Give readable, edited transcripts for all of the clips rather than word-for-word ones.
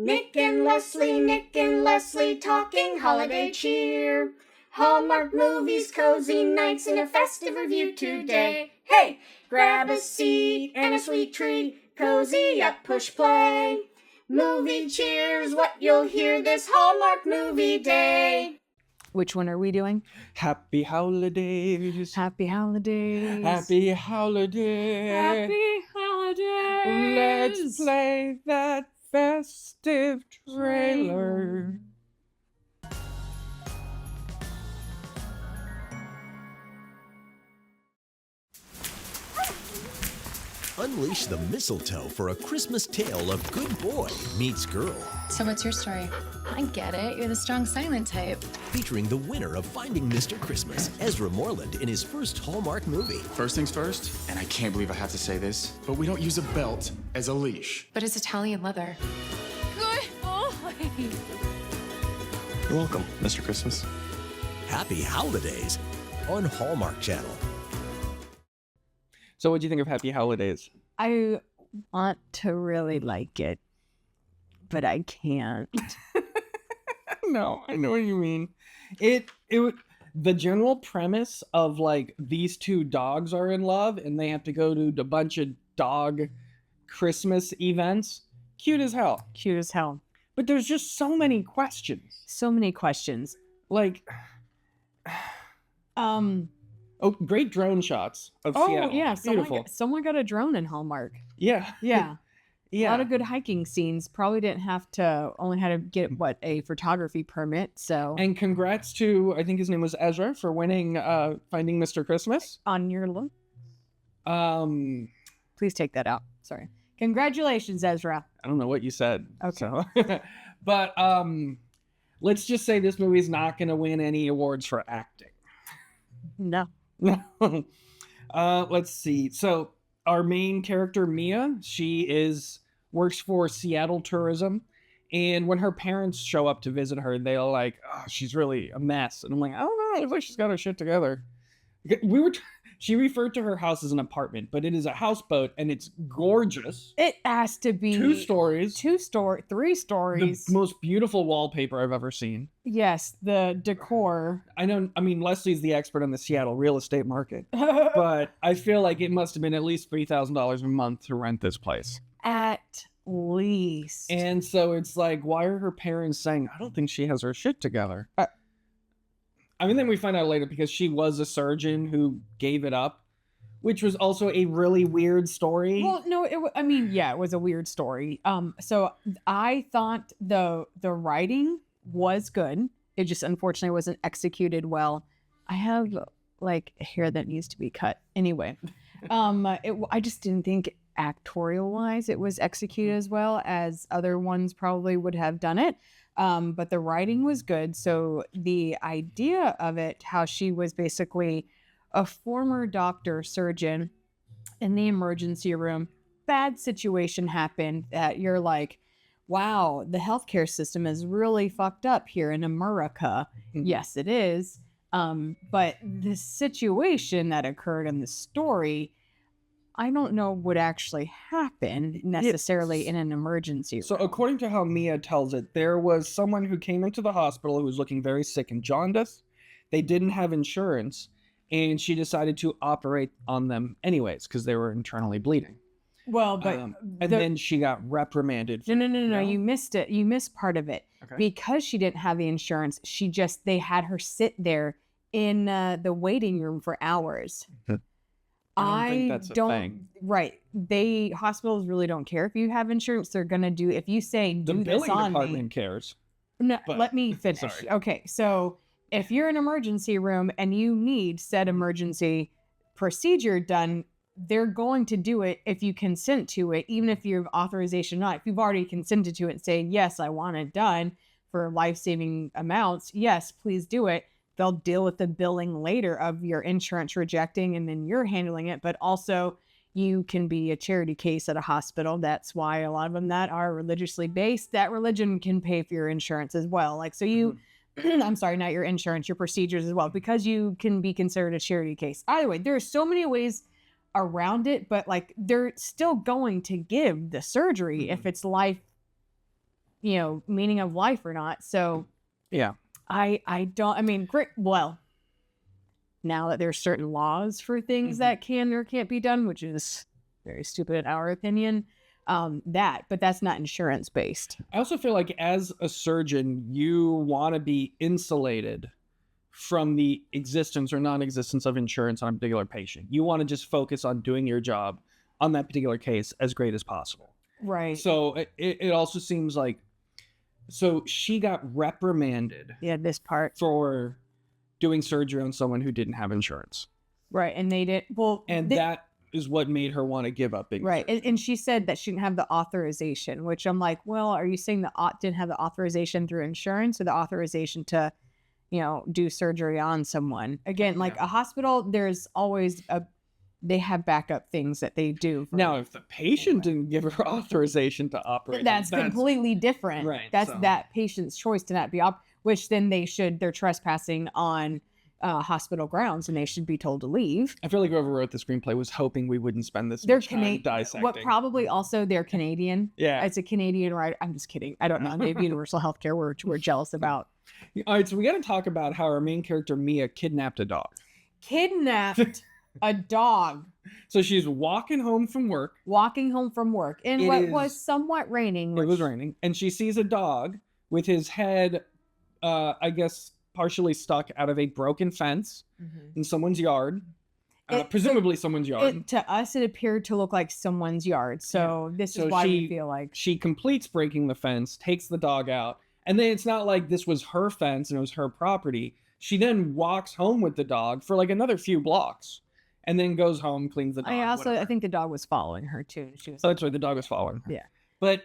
Nick and Leslie talking holiday cheer. Hallmark movies, cozy nights, and a festive review today. Hey, grab a seat and a sweet treat, cozy up, push play. Movie cheers, what you'll hear this Hallmark movie day. Which one are we doing? Happy holidays. Happy holidays. Happy holidays. Happy holidays. Let's play that festive trailer. Unleash the mistletoe for a Christmas tale of good boy meets girl. So what's your story? I get it. You're the strong silent type. Featuring the winner of Finding Mr. Christmas, Ezra Moreland, in his first Hallmark movie. First things first, and I can't believe I have to say this, but we don't use a belt as a leash. But it's Italian leather. Good boy. You're welcome, Mr. Christmas. Happy Holidays on Hallmark Channel. So what do you think of Happy Holidays? I want to really like it, but I can't. No, I know what you mean. The general premise of like these two dogs are in love and they have to go to a bunch of dog Christmas events. Cute as hell. Cute as hell. But there's just so many questions. So many questions. Like, oh, great drone shots of Seattle. Oh, yeah. Beautiful. Someone got a drone in Hallmark. Yeah. Yeah. Yeah. A lot of good hiking scenes. Probably didn't have to, only had to get, a photography permit, so. And congrats to, I think his name was Ezra, for winning Finding Mr. Christmas. On your look. Um, Please take that out. Sorry. Congratulations, Ezra. I don't know what you said. Okay. So. But let's just say this movie's not going to win any awards for acting. No. No. Let's see. So our main character, Mia, she works for Seattle Tourism. And when her parents show up to visit her, they're like, oh, she's really a mess. And I'm like, I don't know. It looks like she's got her shit together. She referred to her house as an apartment, but it is a houseboat and it's gorgeous. It has to be 2 stories. 3 stories. The most beautiful wallpaper I've ever seen. Yes, the decor. I mean, Leslie's the expert on the Seattle real estate market, but I feel like it must have been at least $3,000 a month to rent this place. At least. And so it's like, why are her parents saying, I don't think she has her shit together? I mean, then we find out later because she was a surgeon who gave it up, which was also a really weird story. Well, no, it was a weird story. So I thought the writing was good. It just unfortunately wasn't executed well. I have like hair that needs to be cut. Anyway, I just didn't think actorial wise it was executed as well as other ones probably would have done it. But the writing was good. So the idea of it, how she was basically a former doctor, surgeon in the emergency room, bad situation happened that you're like, wow, the healthcare system is really fucked up here in America. Mm-hmm. Yes, it is. But the situation that occurred in the story, I don't know would actually happen necessarily in an emergency room. So according to how Mia tells it, there was someone who came into the hospital who was looking very sick and jaundiced. They didn't have insurance, and she decided to operate on them anyways because they were internally bleeding. Well, but then she got reprimanded. No, you missed it. You missed part of it. Okay. Because she didn't have the insurance, they had her sit there in the waiting room for hours. I don't think that's a thing. Right. Hospitals really don't care if you have insurance. They're going to do, if you say, do the this billing on department me. cares. No, but, let me finish. Sorry. Okay. So if you're in an emergency room and you need said emergency procedure done, they're going to do it if you consent to it, even if you have authorization or not. If you've already consented to it and saying, yes, I want it done for life-saving amounts, yes, please do it. They'll deal with the billing later of your insurance rejecting and then you're handling it. But also you can be a charity case at a hospital. That's why a lot of them that are religiously based, that religion can pay for your insurance as well. Like, so you, I'm sorry, not your insurance, your procedures as well, because you can be considered a charity case. Either way, there are so many ways around it, but like they're still going to give the surgery if it's life meaning of life or not. So Yeah. I don't, I mean, great. Well, now that there's certain laws for things that can or can't be done, which is very stupid in our opinion, but that's not insurance based. I also feel like as a surgeon, you want to be insulated from the existence or non-existence of insurance on a particular patient. You want to just focus on doing your job on that particular case as great as possible. Right. So it also seems like, so she got reprimanded Yeah, this part. for doing surgery on someone who didn't have insurance. Right. And they did, well. And that is what made her want to give up being Right. surgery. And she said that she didn't have the authorization, which I'm like, well, are you saying the didn't have the authorization through insurance or the authorization to, do surgery on someone? Again, like a hospital, there's always they have backup things that they do. Now, if the patient didn't give her authorization to operate, that's completely different. Right, That's so- that patient's choice to not be which then they're trespassing on hospital grounds and they should be told to leave. I feel like whoever wrote the screenplay was hoping we wouldn't spend this They're much time dissecting. What probably also they're Canadian. Yeah. It's a Canadian writer. I'm just kidding. I don't know. They have universal healthcare, we're jealous about. All right, so we got to talk about how our main character Mia kidnapped a dog. Kidnapped a dog So she's walking home from work. walking home from work in It what is- was somewhat raining. It was raining, and she sees a dog with his head, I guess, partially stuck out of a broken fence in someone's yard. Presumably someone's yard. To us, it appeared to look like someone's yard. So this So is why she- we feel like She completes breaking the fence, takes the dog out, and then it's not like this was her fence and it was her property. She then walks home with the dog for like another few blocks, and then goes home, cleans the dog. I whatever. think the dog was following her too. She was Oh, that's right. The dog was following her. Yeah. But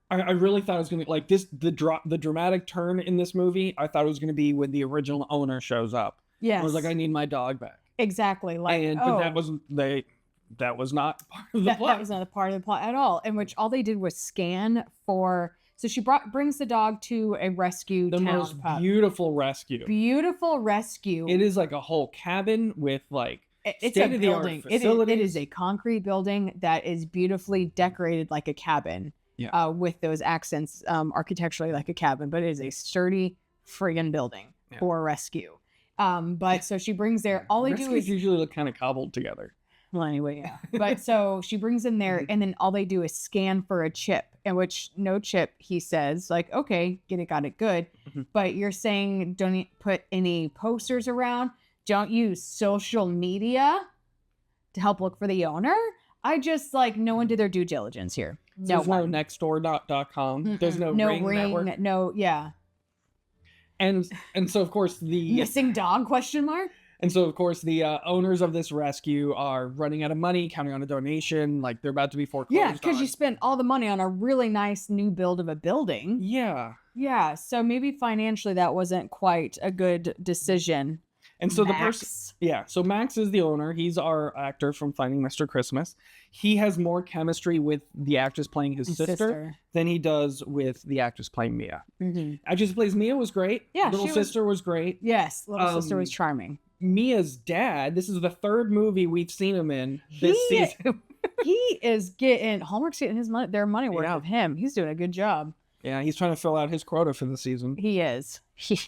I really thought it was going to like this, the dramatic turn in this movie. I thought it was going to be when the original owner shows up. yes. I was like, I need my dog back. exactly like But that wasn't that was not part of the plot. that was not a part of the plot at all. In which all they did was scan for. So she brings the dog to a rescue the town most pup. beautiful rescue. Beautiful rescue. It is like a whole cabin with like It's a state-of-the-art building. facilities. It is a concrete building that is beautifully decorated like a cabin. Yeah. With those accents, architecturally like a cabin, but it is a sturdy friggin' building Yeah. for a rescue. But so she brings there. All they do rescues is usually look kind of cobbled together. well, anyway, yeah. But so she brings in there, and then all they do is scan for a chip, in which no chip. He says like, okay, got it, good. Mhm. But you're saying don't put any posters around. Don't use social media to help look for the owner. I just like no one did their due diligence here. There's no nextdoor.com. There's no Ring network. no, yeah. And so of course the Missing dog question mark? And so, of course, the owners of this rescue are running out of money, counting on a donation. Like, they're about to be foreclosed Yeah, because on. you spent all the money on a really nice new build of a building. Yeah. Yeah, so maybe financially that wasn't quite a good decision. And so Max. so Max is the owner. He's our actor from Finding Mr. Christmas. He has more chemistry with the actress playing his sister than he does with the actress playing Mia. Mhm. Actress who plays Mia was great. Yeah, Little she was- sister was great. Yes, little sister was charming. Mia's dad, this is the third movie we've seen him in this He- season. He is getting Hallmark's getting their money worth Yeah. of him. He's doing a good job. Yeah, he's trying to fill out his quota for the season. He is. He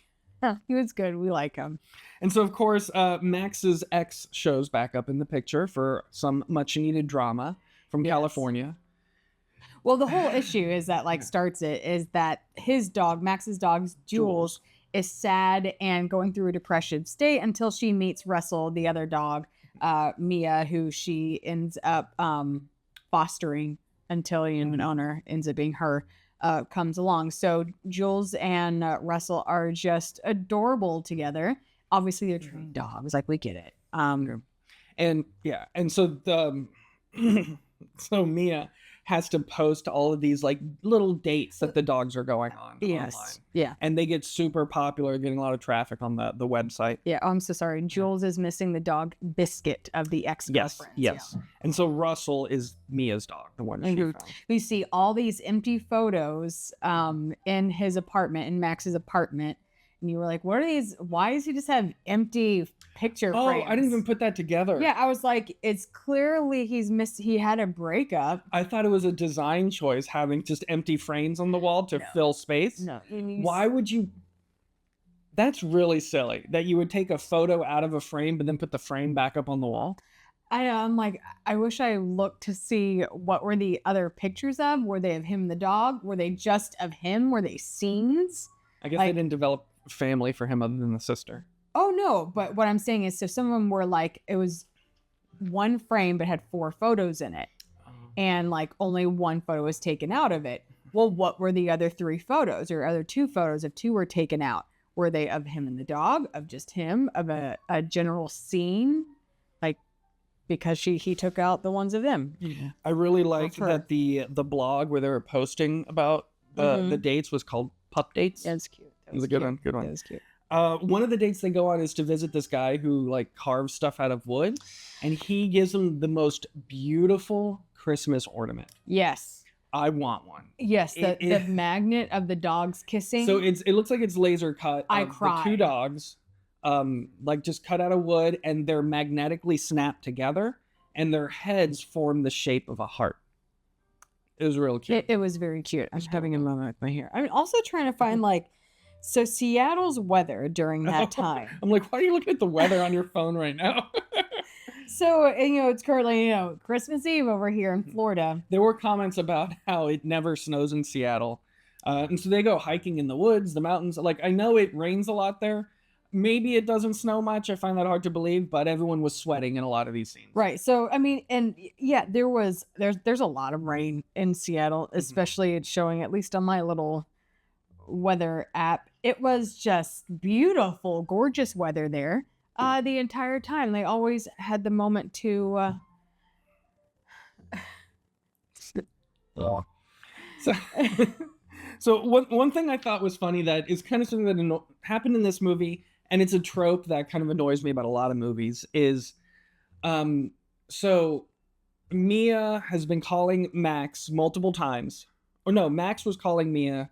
was good. We like him. And so, of course, Max's ex shows back up in the picture for some much-needed drama from Yes. California. Well, the whole issue is that starts it is that his dog, Max's dog, Jules, is sad and going through a depression state until she meets Russell, the other dog, Mia, who she ends up fostering until an owner ends up being her. Comes along. So Jules and Russell are just adorable together. Obviously, they're trained dogs. Like, we get it. And so so Mia has to post all of these like little dates that the dogs are going on online. Yeah. And they get super popular, getting a lot of traffic on the website. Yeah. Oh, I'm so sorry. Jules is missing the dog Biscuit of the ex-girlfriend. Yes. And so Russell is Mia's dog, the one she Mhm. found. We see all these empty photos in his apartment, in Max's apartment. And you were like, what are these? Why does he just have empty picture frames? I didn't even put that together. Yeah, I was like, it's clearly he had a breakup. I thought it was a design choice having just empty frames on the wall to fill space. No. Why would you? That's really silly that you would take a photo out of a frame but then put the frame back up on the wall. I'm like, I wish I looked to see what were the other pictures of. Were they of him and the dog? Were they just of him? Were they scenes? I guess they didn't develop a family for him other than the sister. Oh, no. But what I'm saying is, so some of them were like, it was one frame but had 4 photos in it. And like only 1 photo was taken out of it. Well, what were the other 3 photos or other 2 photos if 2 were taken out? Were they of him and the dog, of just him, of a general scene? Like, because he took out the ones of them. Yeah. I really liked that the blog where they were posting about the dates was called Pup Dates. That's cute. It was a good one. Good one. That was cute. One of the dates they go on is to visit this guy who like carves stuff out of wood, and he gives them the most beautiful Christmas ornament. Yes. I want one. Yes, the magnet of the dogs kissing. So it looks like it's laser cut. I cried. The 2 dogs, like just cut out of wood, and they're magnetically snapped together, and their heads form the shape of a heart. It was real cute. It was very cute. I'm having a moment with my hair. I'm also trying to find so Seattle's weather during that time. I'm like, why are you looking at the weather on your phone right now? So, it's currently, Christmas Eve over here in Florida. There were comments about how it never snows in Seattle. And so they go hiking in the woods, the mountains. Like, I know it rains a lot there. Maybe it doesn't snow much. I find that hard to believe, but everyone was sweating in a lot of these scenes. Right. So, I mean, and yeah, there's a lot of rain in Seattle, especially it's showing, at least on my little weather app. It was just beautiful, gorgeous weather there. The entire time. They always had the moment to So one thing I thought was funny that is kind of something that happened in this movie, and it's a trope that kind of annoys me about a lot of movies, is so Mia has been calling Max multiple times. Or no, Max was calling Mia.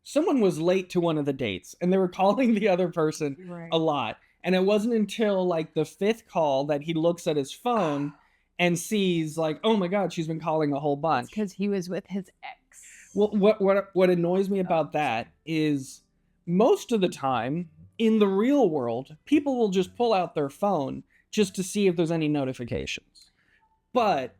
Someone was late to one of the dates, and they were calling the other person a lot. And it wasn't until like the 5th call that he looks at his phone and sees like, oh my God, she's been calling a whole bunch. Because he was with his ex. Well, what annoys me about that is most of the time in the real world, people will just pull out their phone just to see if there's any notifications. But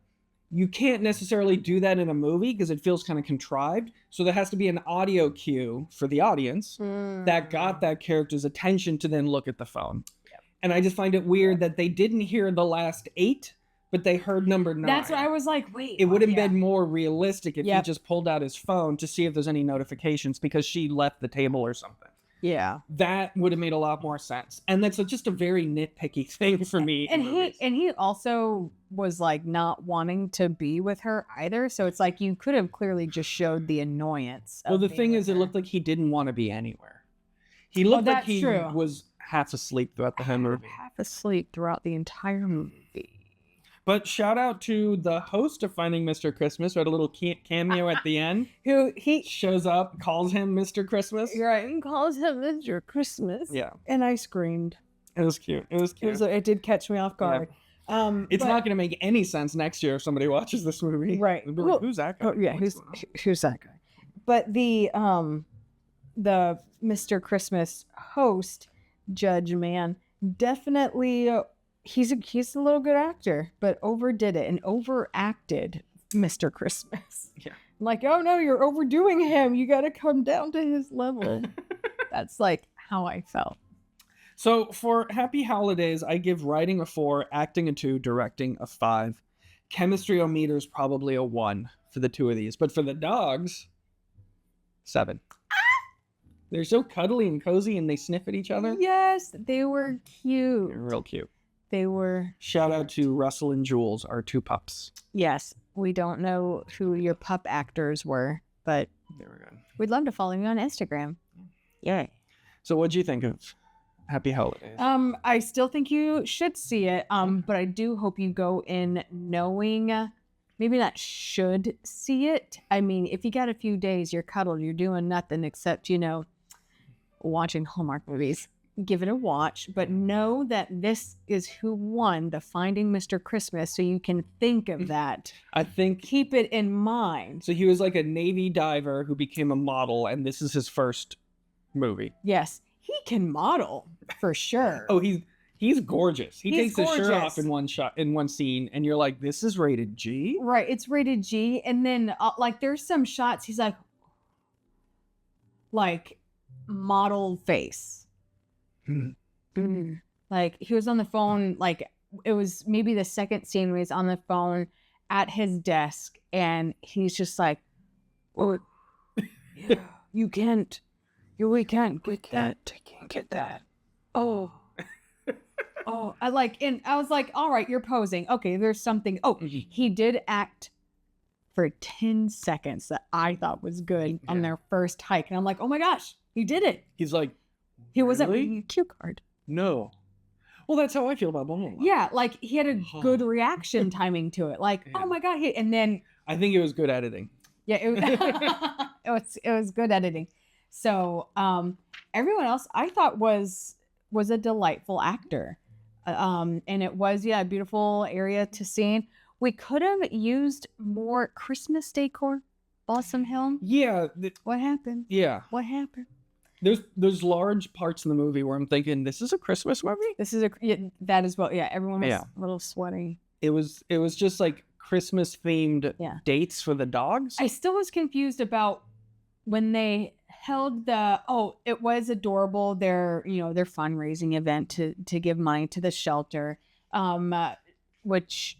you can't necessarily do that in a movie because it feels kind of contrived. So there has to be an audio cue for the audience that got that character's attention to then look at the phone. Yep. And I just find it weird that they didn't hear the last 8, but they heard number 9. That's what I was like, wait. It would have been more realistic if he just pulled out his phone to see if there's any notifications because she left the table or something. Yeah. That would have made a lot more sense. And that's just a very nitpicky thing for me. And he also was like not wanting to be with her either. So it's like you could have clearly just showed the annoyance. Well, the thing is, it looked like he didn't want to be anywhere. He looked like he was half asleep throughout the whole movie. Half asleep throughout the entire movie. But shout out to the host of Finding Mr. Christmas, who had a little cameo at the end. Who he shows up, calls him Mr. Christmas. Right, and calls him Mr. Christmas. Yeah. And I screamed. It was cute. It was cute. It did catch me off guard. Yeah. It's not going to make any sense next year if somebody watches this movie. Right. They'll be like, who's that guy? Oh, yeah, who's that guy? But the Mr. Christmas host, Judge Man, definitely he's a little good actor, but overdid it and overacted Mr. Christmas. Yeah. Like, oh no, you're overdoing him. You got to come down to his level. That's like how I felt. So for Happy Holidays, I give writing a 4, acting a 2, directing a 5. Chemistry-o-meter is probably a 1 for the 2 of these. But for the dogs, 7. They're so cuddly and cozy and they sniff at each other. Yes, they were cute. They're real cute. They were. Shout out to Russell and Jules, our 2 pups. Yes, we don't know who your pup actors were, but they were good. We'd love to follow you on Instagram. Yay. So what'd you think of Happy Holidays? I still think you should see it, but I do hope you go in knowing, maybe not should see it. I mean, if you got a few days, you're cuddled, you're doing nothing except, watching Hallmark movies, give it a watch, but know that this is who won the Finding Mr. Christmas, so you can think of that. I think Keep it in mind. so. He was like a Navy diver who became a model, and this is his first movie. Yes, he can model for sure. Oh, he's gorgeous. He He's takes his shirt gorgeous. off in one shot, in one scene, and you're like, this is rated G. Right, it's rated G, and then like there's some shots he's like model face. Like he was on the phone, like it was maybe the second scene where he's on the phone at his desk, and he's just like, "Oh, we can't get that. I can't get that. Oh." Oh, I was like, all right, you're posing. Okay, there's something. Oh, he did act for 10 seconds that I thought was good on their first hike. And I'm like, oh my gosh, he did it. He's like, He wasn't really? reading a cue card. No. Well, that's how I feel about Blah. Yeah, like he had a good reaction timing to it. Like, Yeah. oh my God. And then, I think it was good editing. yeah, it was good editing. So everyone else I thought was a delightful actor. And it was, a beautiful area to see. We could have used more Christmas decor, Blossom Hill. Yeah. What happened? Yeah. What happened? There's large parts in the movie where I'm thinking, this is a Christmas movie? This is that as well. Yeah, everyone was Yeah. a little sweaty. It was just like Christmas themed dates for the dogs. I still was confused about when they held it was adorable, their fundraising event to give money to the shelter, which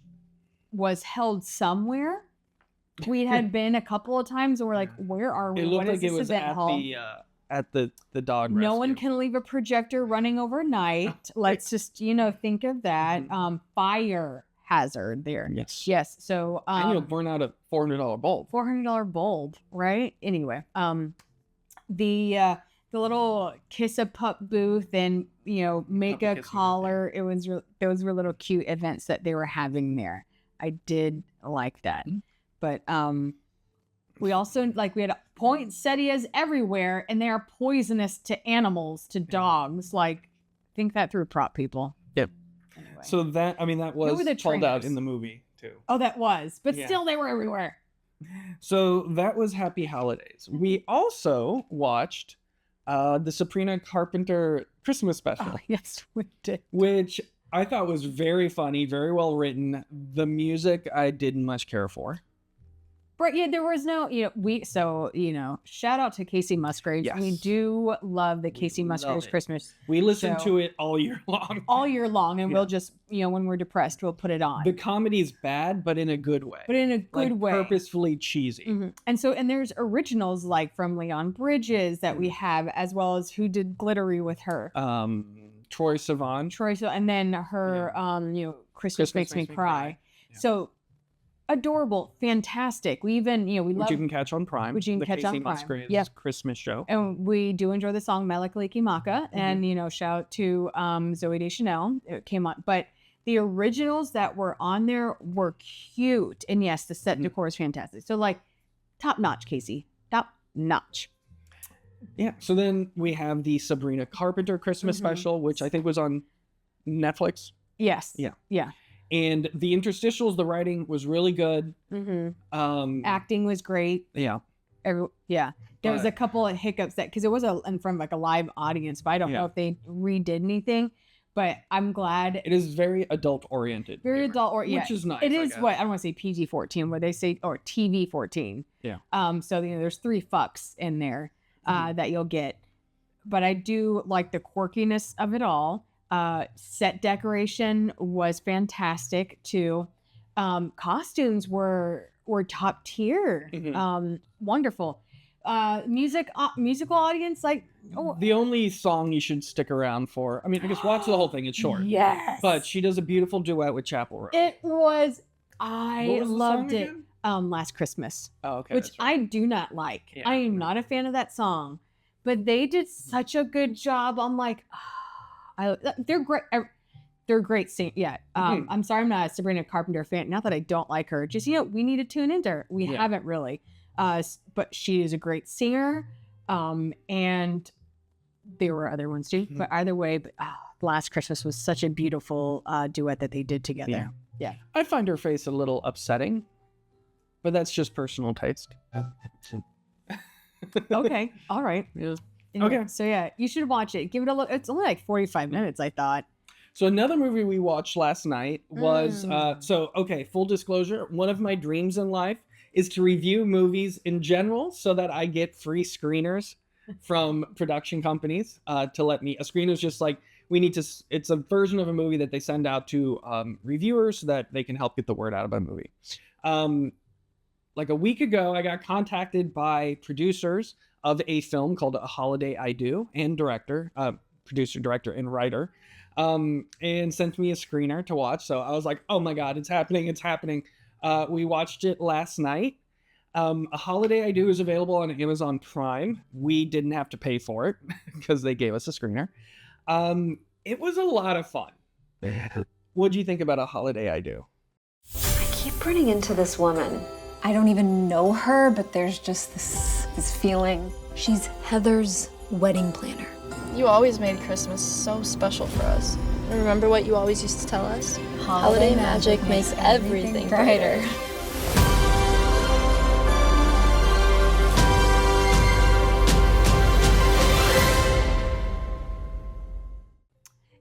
was held somewhere. We had been a couple of times and we're like, where are we? It looked What is like it this was event at hall? the dog rescue. No one can leave a projector running overnight. Let's just, think of that. Fire hazard there. Yes. So and you'll burn out a $400 bulb. $400 bulb, right? Anyway, the little kiss a pup booth and make Puppy a kissing collar. It was those were little cute events that they were having there. I did like that, but we also we had poinsettias everywhere, and they are poisonous to animals, to dogs. Like, think that through, prop people. Yep. Anyway. So that was were the called out trainers? in the movie too. Oh, that was, but Yeah. still, they were everywhere. So that was Happy Holidays. We also watched the Sabrina Carpenter Christmas special, Oh, yes, we did. which I thought was very funny, very well written. The music I didn't much care for. But yeah, there was no, shout out to Casey Musgraves. Yes. We do love the Casey Love Musgraves it. Christmas We listened So- to it all year long. all year long, and Yeah. we'll just, when we're depressed, we'll put it on. The comedy's bad, but in a good way. But in a good way. Purposefully cheesy. Mhm. And there's originals like from Leon Bridges that we have, as well as who did Glittery with her. Troy Sivan. Troy, and then her, Christmas Makes Me Cry. Yeah. So adorable, fantastic. We even, we Which love, you can catch on Prime. Which you can the catch on Casey Prime. Musgraves Yep. Christmas show. and we do enjoy the song Melakaliki Maka, and shout out to Zoe Deschanel. It came on, but the originals that were on there were cute, and yes, the set decor is fantastic. So top notch, Casey, top notch. Yeah. So then we have the Sabrina Carpenter Christmas special, which I think was on Netflix. Yes. Yeah. Yeah. And the interstitials, the writing was really good. Acting was great. Yeah. There was But- a couple of hiccups because it was in front of a live audience, but I don't know Yeah. if they redid anything. But I'm glad. It is very adult oriented. Very adult, which is nice. It I is guess. what I don't want to say PG-14, what they say, or TV-14. Yeah. So there's 3 fucks in there that you'll get, but I do like the quirkiness of it all. Set decoration was fantastic too. Costumes were top tier. Wonderful. Musical audience, The only song you should stick around for, I mean, I guess watch the whole thing. It's short. Yes. But she does a beautiful duet with Chapel Roan. It was. What I was the loved song it. again? Last Christmas. Oh, okay. Which that's right. I do not like. Yeah. I am not a fan of that song, but they did such a good job. I'm like, they're great. They're great singers. Yeah. I'm sorry, I'm not a Sabrina Carpenter fan. Not that I don't like her. Just we need to tune into her. We haven't really. But she is a great singer. And there were other ones too, but either way, Last Christmas was such a beautiful duet that they did together. Yeah. I find her face a little upsetting, but that's just personal taste. Okay. All right. Yeah. Okay. So yeah, you should watch it. Give it a look. It's only like 45 minutes, I thought. So another movie we watched last night was, full disclosure, one of my dreams in life is to review movies in general so that I get free screeners from production companies to let me, a screener's just like, it's a version of a movie that they send out to reviewers so that they can help get the word out about a movie. Like a week ago, I got contacted by producers of a film called A Holiday I Do, and producer, director, and writer, and sent me a screener to watch. So I was like, oh my God, it's happening. We watched it last night. A Holiday I Do is available on Amazon Prime. We didn't have to pay for it because they gave us a screener. It was a lot of fun. What do you think about A Holiday I Do? I keep running into this woman. I don't even know her, but there's just this feeling. She's Heather's wedding planner. You always made Christmas so special for us. And remember what you always used to tell us? Holiday magic makes everything brighter.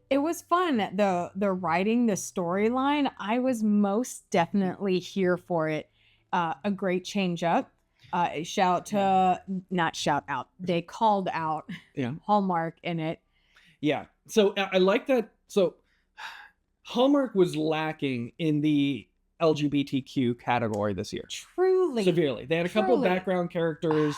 It was fun. The writing, the storyline, I was most definitely here for it. A great change up. They called out Hallmark in it. Yeah. So I like that. So Hallmark was lacking in the LGBTQ category this year. Truly. Severely. They had a couple of background characters,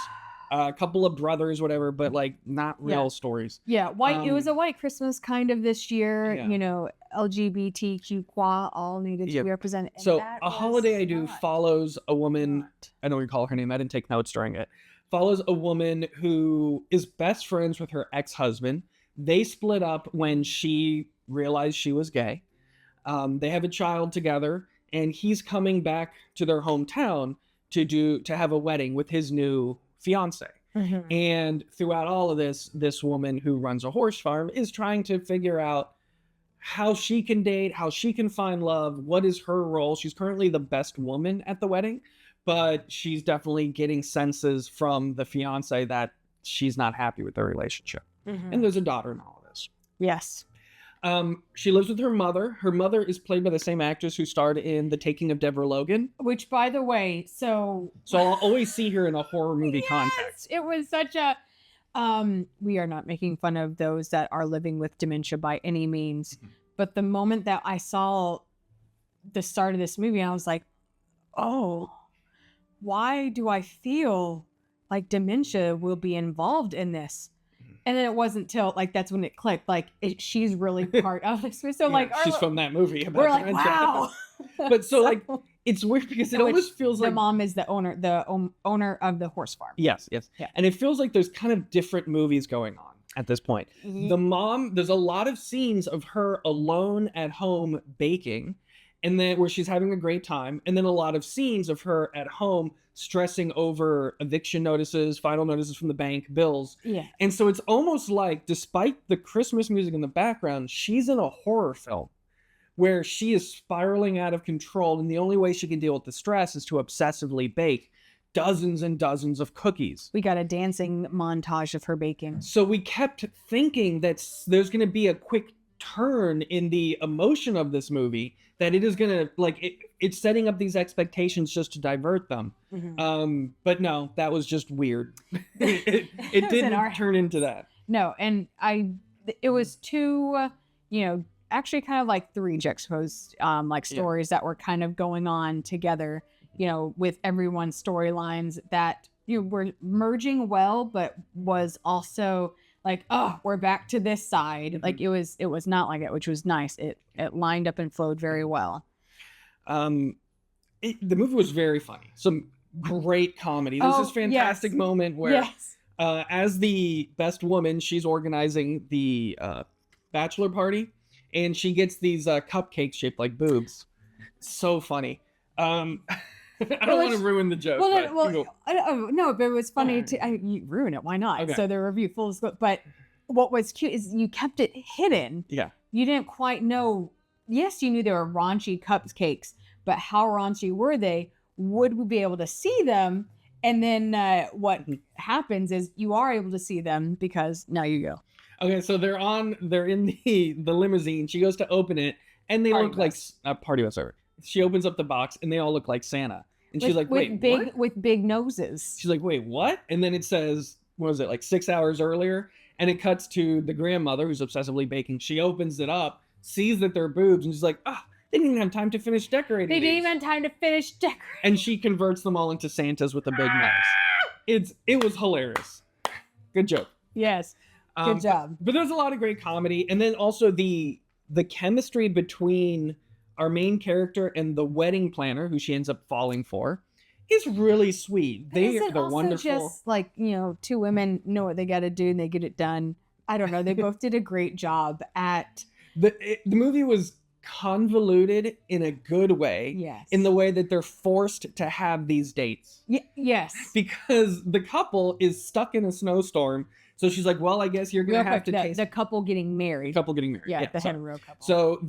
a couple of brothers, whatever, but like not real stories. Yeah. White. It was a white Christmas kind of this year. Yeah. You know, LGBTQ all needed to be represented. And so A Holiday I Do follows a woman. I don't recall her name. I didn't take notes during it. Follows a woman who is best friends with her ex-husband. They split up when she realized she was gay. They have a child together, and he's coming back to their hometown to have a wedding with his new fiance. Mm-hmm. And throughout all of this woman who runs a horse farm is trying to figure out how she can date, how she can find love, what is her role. She's currently the best woman at the wedding, but she's definitely getting senses from the fiance that she's not happy with their relationship. Mm-hmm. And there's a daughter in all of this. Yes. She lives with her mother. Her mother is played by the same actress who starred in The Taking of Deborah Logan. Which, by the way, so I'll always see her in a horror movie context. It was such a... we are not making fun of those that are living with dementia by any means. Mm-hmm. But the moment that I saw the start of this movie, I was like, oh, why do I feel like dementia will be involved in this? And then it wasn't till like that's when it clicked. Like she's really part of this. So like she's from that movie. We're like, wow. But so like it's weird because it almost feels like the mom is the owner of the horse farm. Yes. Yeah. And it feels like there's kind of different movies going on at this point. Mm-hmm. The mom, there's a lot of scenes of her alone at home baking, and then where she's having a great time, and then a lot of scenes of her at home stressing over eviction notices, final notices from the bank, bills. Yeah. And so it's almost like, despite the Christmas music in the background, she's in a horror film where she is spiraling out of control, and the only way she can deal with the stress is to obsessively bake dozens and dozens of cookies. We got a dancing montage of her baking. So we kept thinking that there's going to be a quick turn in the emotion of this movie, that it is going to, like, it's setting up these expectations just to divert them. Mm-hmm. But no, that was just weird. it didn't turn into that. No, and it was two, actually kind of like three juxtaposed stories that were kind of going on together, with everyone's storylines that were merging well, but was also like, oh, we're back to this side. Mm-hmm. Like it was not like it, which was nice. It lined up and flowed very well. The movie was very funny. Some great comedy. There's this fantastic moment where as the best woman, she's organizing the bachelor party, and she gets these cupcakes shaped like boobs. So funny. I don't want to ruin the joke. No, but it was funny to you ruin it. Why not? Okay. So the review full, but what was cute is you kept it hidden. Yeah. You didn't quite know. Yes, you knew they were raunchy cupcakes, but how raunchy were they? Would we be able to see them? And then what happens is you are able to see them because now you go. Okay, so they're in the limousine. She goes to open it, and they Party look like party bus. Sorry. She opens up the box, and they all look like Santa. And she's like, "Wait, what?" With big noses. She's like, "Wait, what?" And then it says, "What was it, like 6 hours earlier?" And it cuts to the grandmother who's obsessively baking. She opens it up, sees that they're boobs, and she's like, "Ah, they didn't even have time to finish decorating. They didn't these." even have time to finish decorating. And she converts them all into Santas with a big nose. It was hilarious. Good joke. Yes. Good job. But there's a lot of great comedy, and then also the chemistry between our main character and the wedding planner, who she ends up falling for, is really sweet. They're wonderful. Just like, two women know what they got to do and they get it done. I don't know. They both did a great job at The movie was convoluted in a good way. Yes. In the way that they're forced to have these dates. Yes. Because the couple is stuck in a snowstorm. So she's like, well, I guess you're going to have to taste... The couple getting married. Couple getting married. Yeah, the hetero couple. So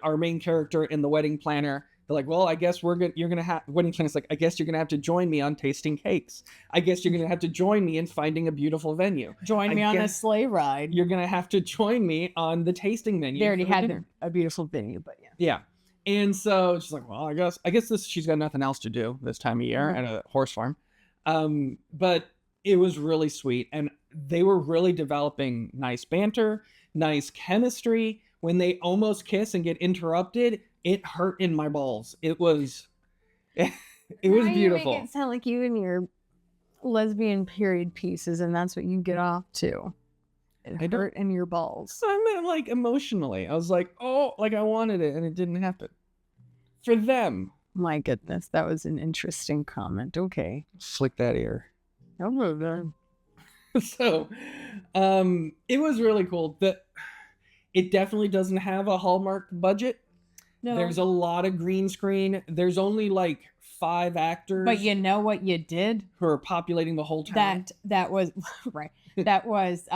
our main character and the wedding planner, they're like, well, I guess you're going to have... Wedding planner's like, I guess you're going to have to join me on tasting cakes. I guess you're going to have to join me in finding a beautiful venue. Join me on a sleigh ride. You're going to have to join me on the tasting menu. They already had a beautiful venue, but yeah. Yeah. And so she's like, well, I guess she's got nothing else to do this time of year at a horse farm. But it was really sweet. And they were really developing nice banter, nice chemistry. When they almost kiss and get interrupted, it hurt in my balls. It was beautiful. You make it sound like you and your lesbian period pieces, and that's what you get off to. It hurt in your balls. I meant like emotionally. I was like, oh, like I wanted it, and it didn't happen. For them. My goodness, that was an interesting comment. Okay. Flick that ear. Okay. So, it was really cool. It definitely doesn't have a Hallmark budget. No. There's a lot of green screen. There's only like 5 actors. But you know what you did? Who are populating the whole town. That was right. That was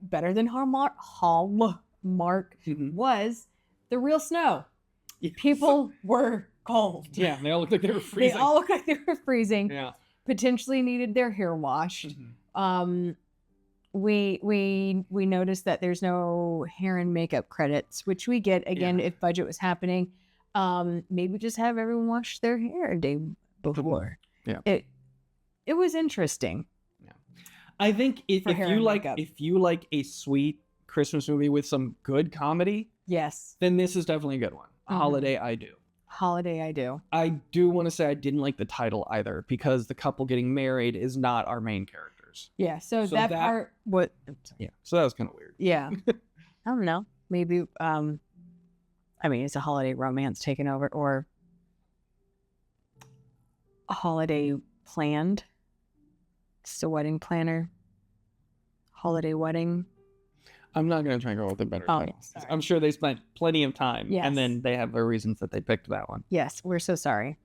better than Hallmark. Hallmark was the real snow. People were cold. Yeah, they all looked like they were freezing. They all looked like they were freezing. Yeah. Potentially needed their hair washed. We noticed that there's no hair and makeup credits, which we get again if budget was happening. Maybe just have everyone wash their hair a day before. Yeah. It was interesting. Yeah. I think if you like a sweet Christmas movie with some good comedy, yes, then this is definitely a good one. Holiday I do. I do want to say I didn't like the title either, because the couple getting married is not our main characters. Yeah, so that part yeah, so that was kind of weird. Yeah. I don't know. Maybe it's a holiday romance taken over, or a holiday planned. It's a wedding planner. Holiday wedding. I'm not going to try and go with a better title. Sorry. I'm sure they spent plenty of time, yes. And then they have their reasons that they picked that one. Yes, we're so sorry.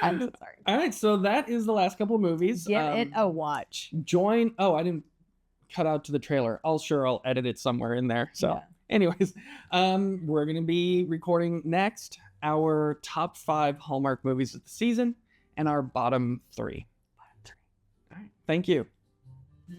I'm so sorry. All right, so that is the last couple of movies. Give it a watch. I didn't cut out to the trailer. I'll edit it somewhere in there. So anyways, we're going to be recording next our top 5 Hallmark movies of the season and our bottom 3. All right, thank you.